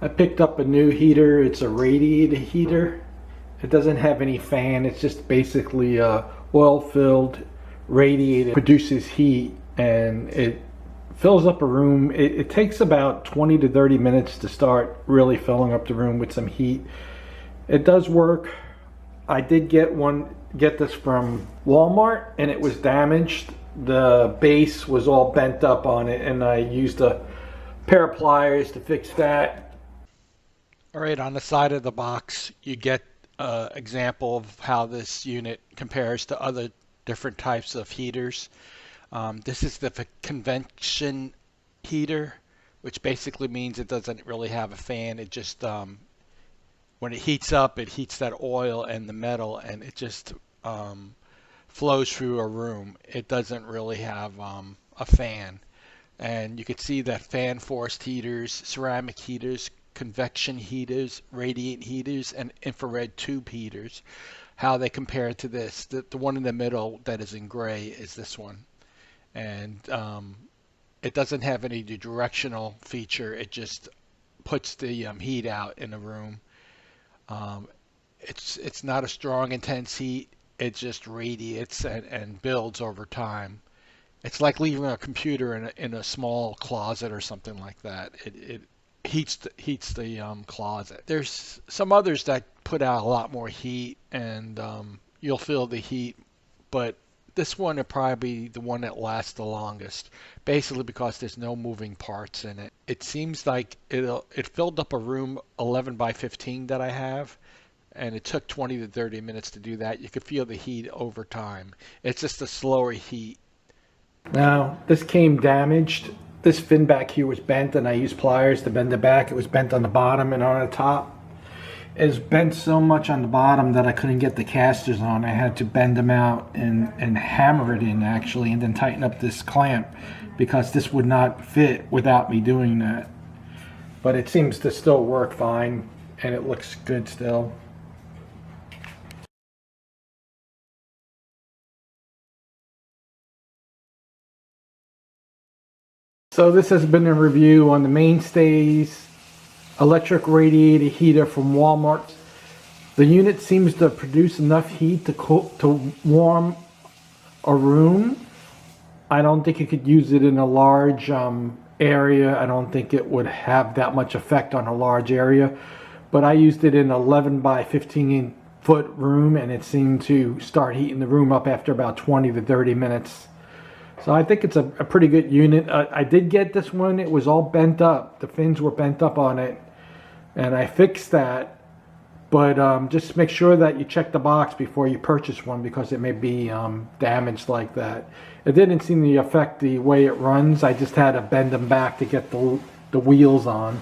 I picked up a new heater. It's a radiator heater. It doesn't have any fan. It's just basically a oil-filled radiator. It produces heat and it fills up a room. It takes about 20 to 30 minutes to start really filling up the room with some heat. It does work. I did get this from Walmart, and it was damaged. The base was all bent up on it, and I used a pair of pliers to fix that. All right, on the side of the box, you get an example of how this unit compares to other different types of heaters. This is the convection heater, which basically means it doesn't really have a fan. It just, when it heats up, it heats that oil and the metal, and it just flows through a room. It doesn't really have a fan. And you can see that fan forced heaters, ceramic heaters, convection heaters, radiant heaters, and infrared tube heaters, how they compare to this. The one in the middle that is in gray is this one. And it doesn't have any directional feature. It just puts the heat out in the room. It's not a strong, intense heat. It just radiates and builds over time. It's like leaving a computer in a small closet or something like that. It heats the closet. There's some others that put out a lot more heat, and you'll feel the heat, but this one will probably be the one that lasts the longest, basically because there's no moving parts in it. It seems like it filled up a room 11 by 15 that I have, and it took 20 to 30 minutes to do that. You could feel the heat over time. It's just a slower heat. Now, this came damaged. This fin back here was bent, and I used pliers to bend it back. It was bent on the bottom and on the top. It's bent so much on the bottom that I couldn't get the casters on. I had to bend them out and hammer it in, actually, and then tighten up this clamp because this would not fit without me doing that. But it seems to still work fine, and it looks good still. So this has been a review on the Mainstays electric radiator heater from Walmart. The unit seems to produce enough heat to warm a room. I don't think you could use it in a large area. I don't think it would have that much effect on a large area. But I used it in an 11 by 15 foot room, and it seemed to start heating the room up after about 20 to 30 minutes. So I think it's a pretty good unit. I did get this one. It was all bent up. The fins were bent up on it, and I fixed that. But just make sure that you check the box before you purchase one, because it may be damaged like that. It didn't seem to affect the way it runs. I just had to bend them back to get the wheels on.